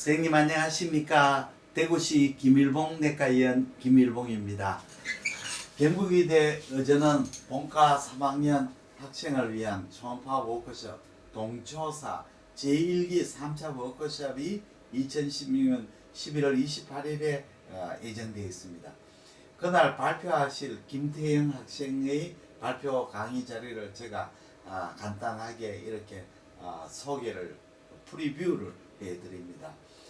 선생님 안녕하십니까. 대구시 김일봉 내과의원 김일봉입니다. 경북의대 어제는 본과 3학년 학생을 위한 초음파 워크숍 동초사 제1기 3차 워크숍이 2016년 11월 28일에 예정되어 있습니다. 그날 발표하실 김태영 학생의 발표 강의 자리를 제가 간단하게 이렇게 소개를 프리뷰를 해드립니다.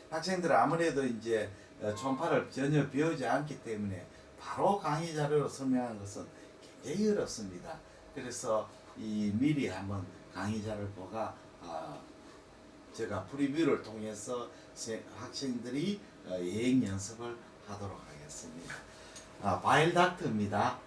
학생들 아무래도 이제 초음파를 전혀 배우지 않기 때문에 바로 강의 자료로 설명하는 것은 굉장히 어렵습니다. 그래서 미리 한번 강의 자료를 보가 제가 프리뷰를 통해서 학생들이 예행 연습을 하도록 하겠습니다. 바일 닥터입니다.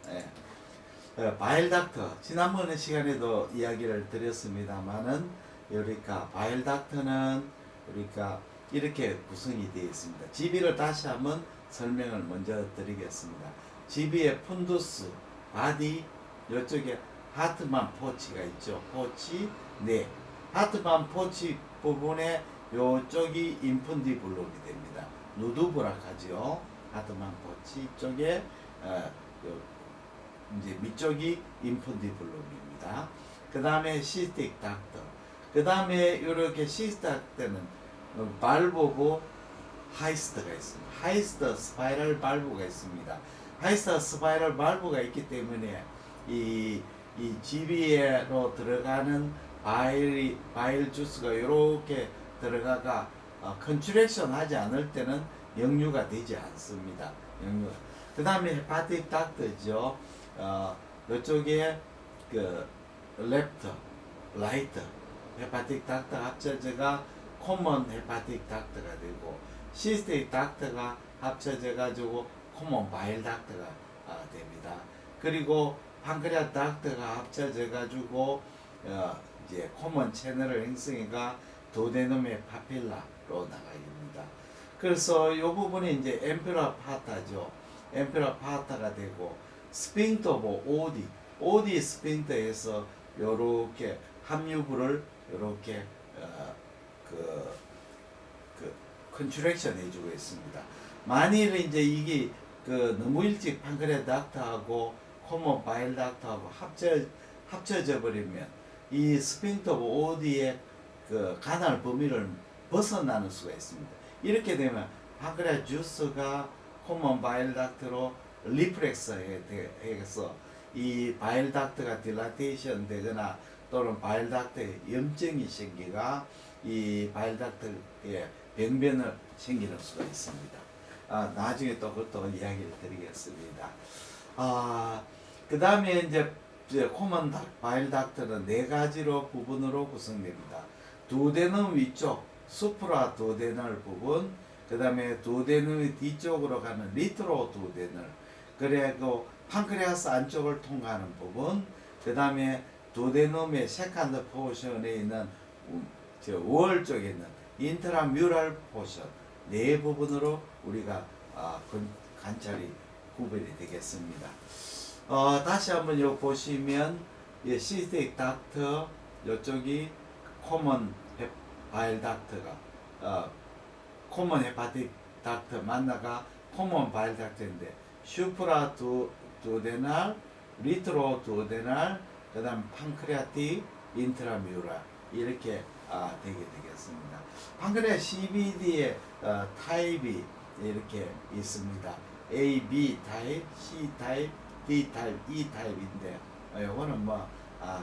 바일 닥터 지난번 시간에도 이야기를 드렸습니다만은 우리가 바일 닥터는 우리가 이렇게 구성이 되어 있습니다. GB를 다시 한번 설명을 먼저 드리겠습니다. GB의 푼두스, 바디, 이쪽에 하트만 포치가 있죠. 포치, 네. 하트만 포치 부분에 요쪽이 인펀디블록이 됩니다. 누드브락 하죠. 하트만 포치 쪽에 이제 밑쪽이 인펀디블록입니다. 그 다음에 시스틱 닥터. 그 다음에 이렇게 시스틱 닥터는 발브고 하이스트가 있습니다. 하이스트 스파이럴 발브가 있습니다. 하이스트 스파이럴 발브가 있기 때문에 이 GB로 들어가는 바일 주스가 이렇게 들어가가 컨트랙션 하지 않을 때는 역류가 되지 않습니다. 역류. 그 다음에 헤파틱 닥터죠. 이쪽에 그 랩터, 라이터, 헤파틱 닥터 합쳐져가 코먼 헤파틱 닥터가 되고 시스틱 닥터가 합쳐져 가지고 코먼 바일 닥터가 됩니다. 그리고 판크레아 닥터가 합쳐져 가지고 이제 코먼 채널을 형성해가 도데놈의 파필라로 나가입니다. 그래서 이 부분이 이제 엠페라 파타죠. 엠페라 파타가 되고 스핑터보 오디 스핑터에서 요렇게 함유부를 요렇게 컨트랙션 해주고 있습니다. 만일 이제 이게 너무 일찍 판크레아 닥터하고 코먼 바일 닥터하고 합쳐져 버리면 이 스핑터 오디의 간헐 범위를 벗어나는 수가 있습니다. 이렇게 되면 판크레아 주스가 코먼 바일 닥터로 리프렉스 해서 이 바일 닥터가 딜라테이션 되거나 또는 바일 닥터에 염증이 생기가 이 바일 닥터에 병변을 생기는 수가 있습니다. 나중에 또 그것도 이야기를 드리겠습니다. 그 다음에 이제 코먼 바일 닥터는 네 가지로 부분으로 구성됩니다. 두오데넘 위쪽 수프라 두오데널 부분, 그 다음에 두오데넘의 뒤쪽으로 가는 리트로 두오데널, 그리고 판크레아스 안쪽을 통과하는 부분, 그 다음에 두오데넘의 세컨드 포션에 있는 월 쪽에 있는 인트라뮤럴 포션 네 부분으로 우리가 관찰이 구별이 되겠습니다. 다시 한번 요 보시면 시스틱 닥터 요쪽이 코먼 바일 닥터가 코먼 헤파틱 닥터 만나가 코먼 바일 닥터인데 슈프라 두오데날, 리트로 두오데날, 그 다음 판크레아틱, 인트라뮤럴 이렇게 되게 되겠습니다. 판크레아 CBD의 타입이 이렇게 있습니다. A, B 타입, C 타입, D 타입, E 타입인데 이거는 뭐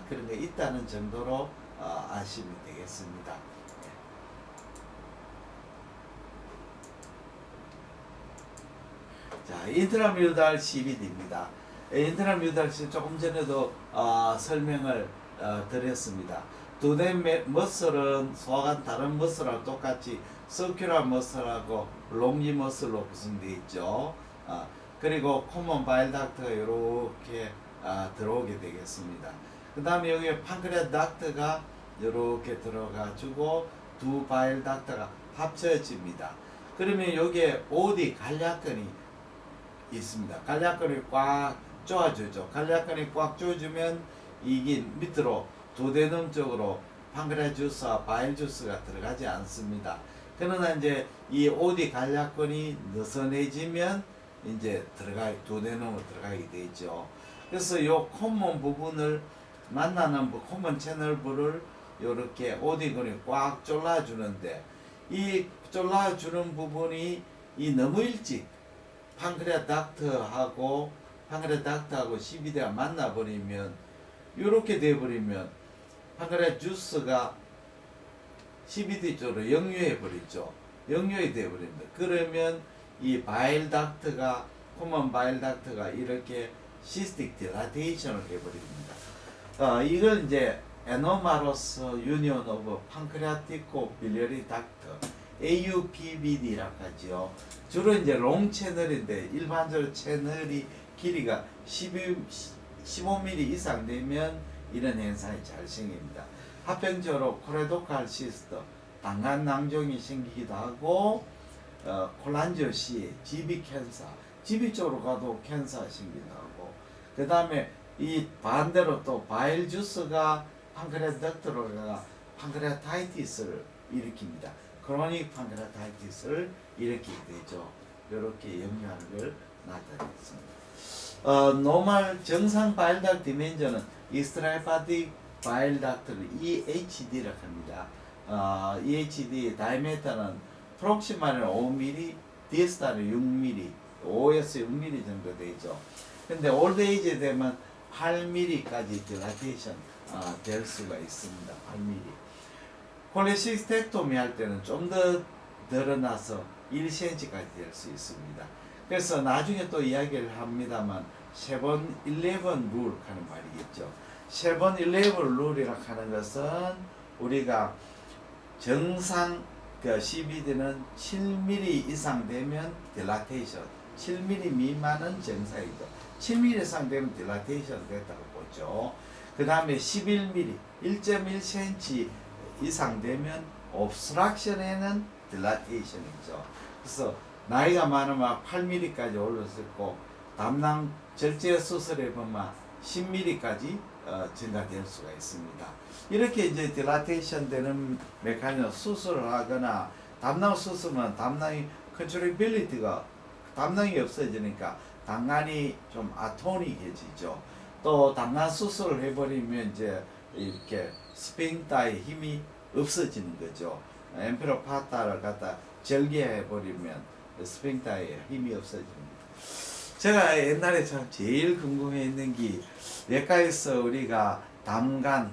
그런 게 있다는 정도로 아시면 되겠습니다. 자, 인트라뮤달 CBD입니다. 인트라뮤달 CBD 조금 전에도 설명을 드렸습니다. 두뇌 머슬은 소화관 다른 머슬하고 똑같이 서큘러 머슬하고 롱지 머슬로 구성되어 있죠. 그리고 코먼 바일 닥터가 이렇게 들어오게 되겠습니다. 그 다음에 여기 판크레아 닥터가 이렇게 들어가지고 두 바일 닥터가 합쳐집니다. 그러면 여기에 오디 간략근이 있습니다. 간략근이 꽉 조아주죠. 간략근이 꽉 조아주면 이게 밑으로 두오데넘 쪽으로 판크레아 주스와 바일 주스가 들어가지 않습니다. 그러나 이제 이 OD 간략근이 느슨해지면 이제 두뇌 넘어 들어가게 되죠. 그래서 요 콤먼 부분을 만나는 콤먼 채널부를 요렇게 OD근이 꽉 졸라주는데, 이 졸라주는 부분이 이 너무 일찍 판크레아스 닥트하고 CBD가 만나버리면, 요렇게 돼버리면 판크레아스 주스가 CBD 쪽으로 역류해 버리죠. 역류해 돼버립니다. 그러면 이 바일 닥트가, 코먼 바일 닥트가 이렇게 시스틱 딜라테이션을 해버립니다. 이걸 이제 에노마로스 유니온 오브 판크레아티코 빌리어리 닥트 AUPBD라고 하죠. 주로 이제 롱 채널인데, 일반적으로 채널이 길이가 15mm 이상 되면 이런 현상이 잘 생깁니다. 합병적으로 코레도칼시스트, 당간 낭종이 생기기도 하고, 콜란지오시, GB 캔서, GB 쪽으로 가도 캔서가 생기기도 하고, 그 다음에 이 반대로 또 바일 주스가 판크레아스 덕트로 가 판크레아타이티스를 일으킵니다. 크로닉 판크레아타이티스를 일으키게 되죠. 이렇게 역류하는 걸 나타내겠습니다. 노멀 정상 바일 닥트 디멘전은 익스트라헤파틱 바일 닥트를 EHD라고 합니다. EHD 다이메터는 프록시마는 5mm, 디스탈은 6mm, 5에서 6mm 정도 되죠. 근데 올드 에이지 되면 8mm까지 딜라테이션 될 수가 있습니다. 8mm. 콜레시스텍토미 할 때는 좀 더 늘어나서 1cm까지 될 수 있습니다. 그래서 나중에 또 이야기를 합니다만 7-11 룰 하는 말이겠죠. 7-11 룰이라고 하는 것은 우리가 정상 CBD는 7mm 이상 되면 딜라테이션, 7mm 미만은 정상이죠. 7mm 이상 되면 딜라테이션 됐다고 보죠. 그 다음에 11mm, 1.1cm 이상 되면 옵스트럭션에는 딜라테이션이죠. 그래서 나이가 많으면 8mm까지 올릴 수 있고, 담낭 절제 수술에 보면 10mm까지 증가될 수가 있습니다. 이렇게 이제 딜라테이션 되는 메커니즘 수술을 하거나, 담낭 수술은 담낭이 컨트롤빌리티가, 담낭이 없어지니까 당간이 좀 아토닉해지죠. 또 담낭 수술을 해버리면 이제 이렇게 스핑타의 힘이 없어지는 거죠. 엠피로파타를 갖다 절개해버리면 스핑타의 힘이 없어집니다. 제가 옛날에 참 제일 궁금해했는 게, 외과에서 우리가 담간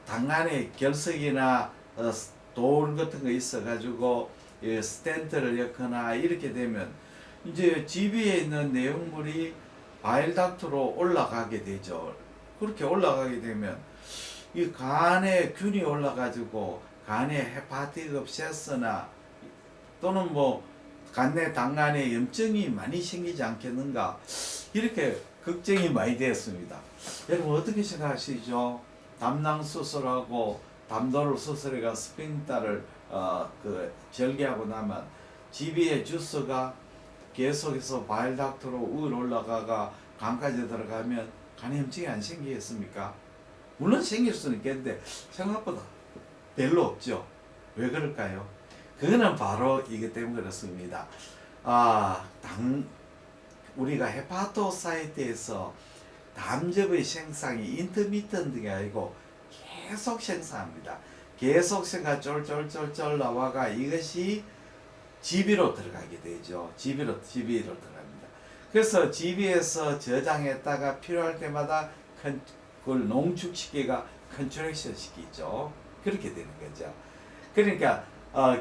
당간의 결석이나 돌 같은 거 있어가지고 스텐트를 넣거나 이렇게 되면 이제 GB에 있는 내용물이 바일 닥트로 올라가게 되죠. 그렇게 올라가게 되면 이 간에 균이 올라가지고 간에 헤파틱 업세스나 또는 뭐 간내 당간에 염증이 많이 생기지 않겠는가, 이렇게 걱정이 많이 되었습니다. 여러분 어떻게 생각하시죠? 담낭 수술하고 담도를 수술해가 스핑타를 절개하고 나면 GB의 주스가 계속해서 바일 닥트로 위로 올라가가 간까지 들어가면 간에 염증이 안 생기겠습니까? 물론 생길 수는 있겠는데 생각보다 별로 없죠. 왜 그럴까요? 그거는 바로 이것 때문에 그렇습니다. 우리가 헤파토사이트에서 담즙의 생산이 인터미턴트가 아니고 계속 생산합니다. 계속 생산 쫄쫄쫄쫄 나와가 이것이 GB로 들어가게 되죠. GB로 들어갑니다. 그래서 GB에서 저장했다가 필요할 때마다 그걸 농축시키가 컨트랙션 시키죠. 그렇게 되는 거죠. 그러니까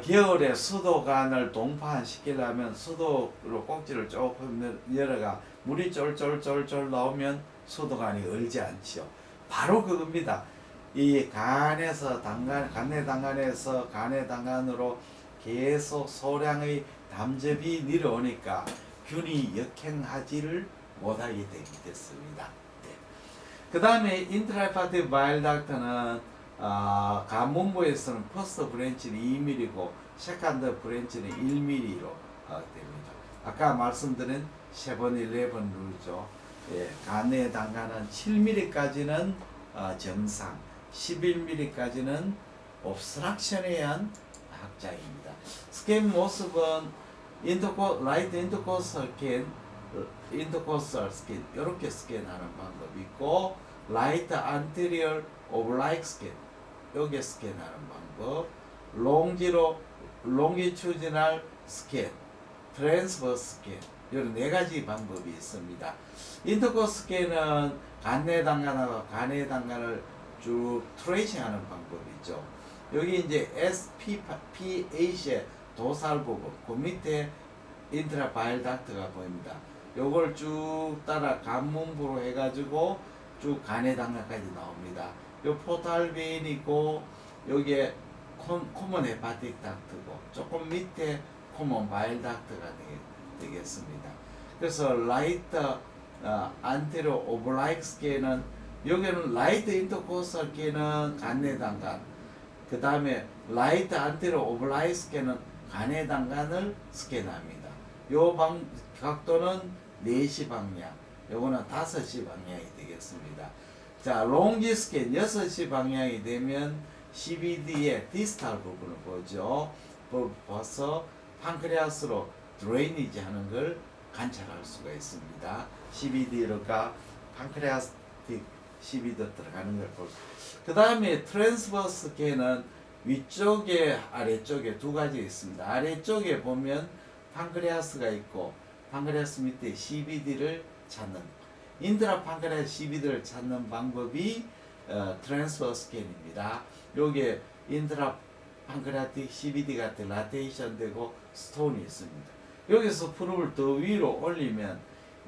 겨울에 수도관을 동파시키려면 수도로 꼭지를 조금 열어가 물이 쫄쫄쫄쫄 나오면 수도관이 얼지 않지요. 바로 그겁니다. 이 간에서 간내 당간에서 간내 당간으로 계속 소량의 담즙이 내려오니까 균이 역행하지를 못하게 됐습니다. 그 다음에 인트라헤파틱 바일 닥트는 간문부에서는 퍼스트 브랜치는 2mm고 세컨드 브랜치는 1mm로 됩니다. 아까 말씀드린 7-11 룰이죠. 간내 당간은 7mm까지는 정상, 11mm까지는 옵스트럭션에 의한 학자입니다. 스캔 모습은 라이트 인터코스털 스캔, 인터코스털 스캔 이렇게 스캔하는 방법이 있고, 라이트 안테리얼 오블라이크 스캔 요게 스캔하는 방법, 롱기튜디널 스캔, 트랜스버스 스캔, 이런 네 가지 방법이 있습니다. 인터코스 스캔은 간내단간하고 간내단간을 쭉 트레이싱하는 방법이죠. 여기 이제 SPPH의 도살 부분, 그 밑에 인트라바일 닥트가 보입니다. 요걸 쭉 따라 간문부로 해가지고 쭉 간해당간까지 나옵니다. 요 포탈베인이고, 여기에 코먼 헤파틱 닥트고, 조금 밑에 코먼 바일 닥트가 되겠습니다. 그래서 라이트 안테로 오블라이크 스캔은, 여기는 라이트 인터코스탈 스캔은 간내당간, 그 다음에 라이트 안테로 오블라이크 스캔은 간해단간을 스캔합니다. 요 각도는 4시 방향, 요거는 5시 방향이 되겠습니다. 자, 롱지 스캔 6시 방향이 되면 CBD의 디스탈 부분을 보죠. 봐서 판크레아스로 드레이니지 하는 걸 관찰할 수가 있습니다. CBD가 판크레아스틱 CBD 들어가는 걸 볼 수. 그 다음에 트랜스버스 스캔은 위쪽에 아래쪽에 두 가지 있습니다. 아래쪽에 보면 판크레아스가 있고, 판크레아스 밑에 CBD를 찾는, 인트라 판크레아스 CBD를 찾는 방법이 트랜스버스 스캔입니다. 요게 인트라 판크레아틱 CBD가 딜라테이션 되고 스톤이 있습니다. 여기서 프롭을 더 위로 올리면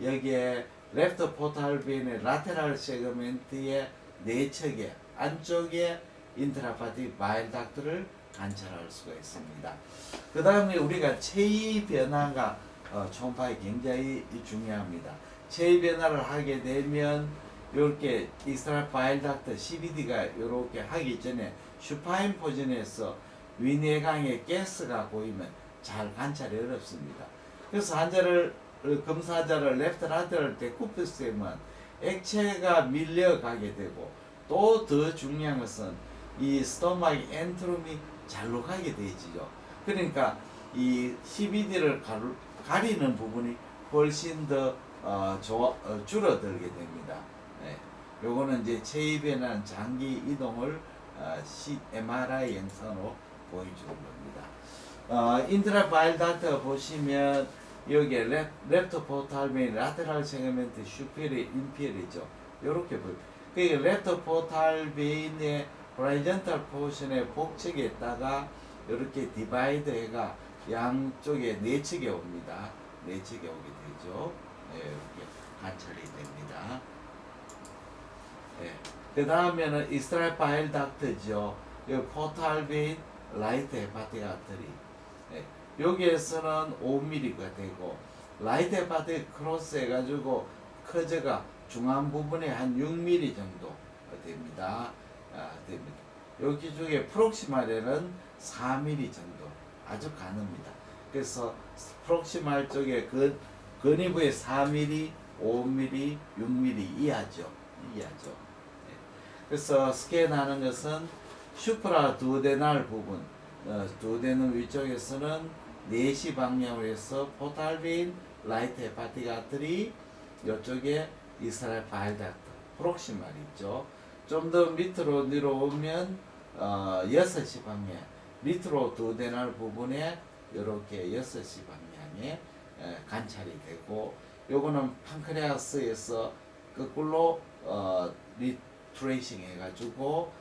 여기에 레프트 포탈 베인의 라테랄 세그멘트의 내측에 안쪽에 인트라파틱 바일 닥트를 관찰할 수가 있습니다. 그 다음에 우리가 체위 변화가 초음파에 굉장히 중요합니다. 체위 변화를 하게 되면 이렇게 익스트라 바일 닥트 CBD가 이렇게 하기 전에 슈파인 포진에서 위내강의 가스가 보이면 잘 관찰이 어렵습니다. 그래서 검사자를 레프트 라테럴 데쿠프스에만 액체가 밀려가게 되고, 또 더 중요한 것은 이 스토마의 엔트롬이 잘로 가게 되지요. 그러니까 이 CBD를 가리는 부분이 훨씬 더 줄어들게 됩니다. 네. 요거는 이제 체위 변화는 장기 이동을 MRI 영상으로 보여주는 겁니다. 인트라 바일 닥터 보시면 여기에 랩터 포탈 베인 라테랄 세그멘트 슈피리 인피리죠. 요렇게 보입니다. 그 랩터 포탈 베인의 호라이전탈 포션의 복측에다가 이렇게 디바이드 해가 양쪽에 내측에 옵니다. 내측에 오게 되죠. 네, 이렇게 관찰이 됩니다. 네. 그 다음에는 익스트라 바일 닥트죠. 이 포탈 베인 라이트 헤파틱 아터리. 네. 여기에서는 5mm가 되고, 라이트 헤파틱 크로스 해가지고 커저가 중앙 부분에 한 6mm 정도 됩니다. 됩니다. 여기 중에 프록시말에는 4mm 정도 아주 가늡니다. 그래서 프록시말 쪽에 근위부에 4mm, 5mm, 6mm 이하죠. 네. 그래서 스캔하는 것은 슈프라 두데날 부분, 두데는 위쪽에서는 4시 방향으로 해서 포탈베인 라이트 헤파틱 아트리, 이쪽에 이스라엘 바일 닥터 프록시말 있죠. 좀 더 밑으로 내려오면 6시 방향, 밑으로 두데날 부분에 이렇게 6시 방향에 관찰이 되고, 요거는 판크레아스에서 거꾸로 리트레이싱 해가지고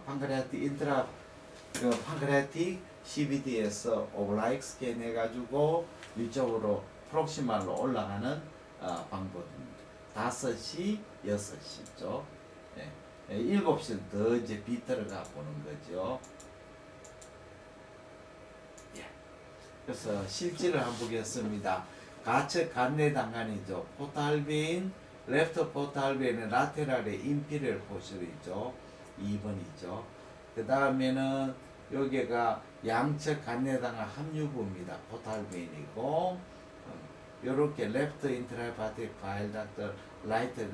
판크레아틱 판크레아틱 CBD에서 오블라이크 스캔 해가지고 위쪽으로 프록시말로 올라가는 방법입니다. 5시, 6시죠. 네. 7시는 더 이제 비틀어가 보는 거죠. 예. 그래서 실질을 한번 보겠습니다. 가측 간내단간이죠. 포탈베인, 레프트 포탈베인의 라테랄의 인피리얼 포션이죠. 2번이죠. 그 다음에는 여기가 양측 간내단간 합류부입니다. 포탈베인이고, 요렇게 레프트 인트라헤파틱 바일 닥터 라이트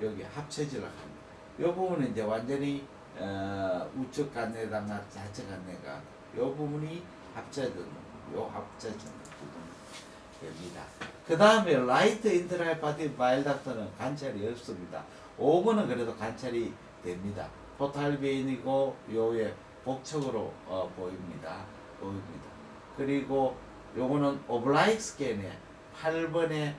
여기 합체질을 합니다. 이 부분은 이제 완전히 우측 간내당과 좌측 간내가 요 부분이 합쳐진 부분 됩니다. 그 다음에 라이트 인트라헤파틱 바일 닥터는 관찰이 없습니다. 5번은 그래도 관찰이 됩니다. 포탈베인이고 요에 북측으로 보입니다. 그리고 요거는 오블라이크 스캔에 8번에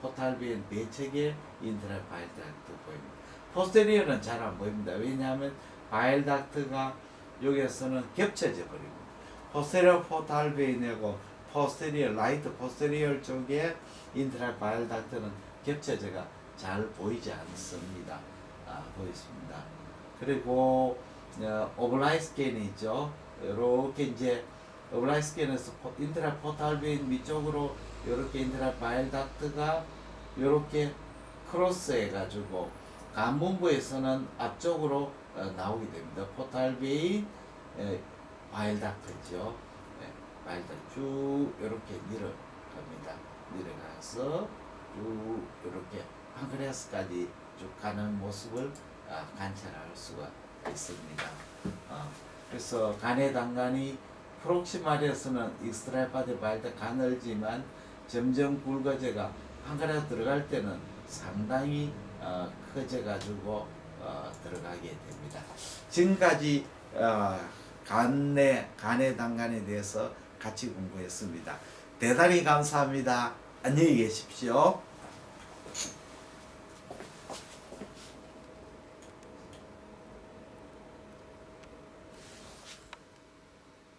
포탈베인 배측에 인트라 바일 닥터 보입니다. 포스테리어는 잘 안 보입니다. 왜냐하면 바일 닥터가 여기에서는 겹쳐져 버리고 포스테리어 포탈베인하고 포스테리어 라이트 포스테리어 쪽에 인트라 바일 닥터는 겹쳐져가 잘 보이지 않습니다. 보였습니다. 그리고 오블라이크 스캔이 있죠. 이렇게 이제 오블라이크 스캔에서 인트라 포탈베인 위쪽으로 이렇게 인트라 바일 닥터가 이렇게 크로스해 가지고 간문부에서는 앞쪽으로 나오게 됩니다. 포탈베인 바일 닥터죠. 바일 닥터 쭉 이렇게 내려갑니다. 내려가서 쭉 이렇게 판크레아스까지 쭉 가는 모습을 관찰할 수가 있습니다. 그래서 간의 단간이 프록시말에서는 익스트라헤파틱 바일 닥터 가늘지만 점점 굵어져가 판크레아스 들어갈 때는 상당히 커져 가지고 들어가게 됩니다. 지금까지 간의 단간에 대해서 같이 공부했습니다. 대단히 감사합니다. 안녕히 계십시오.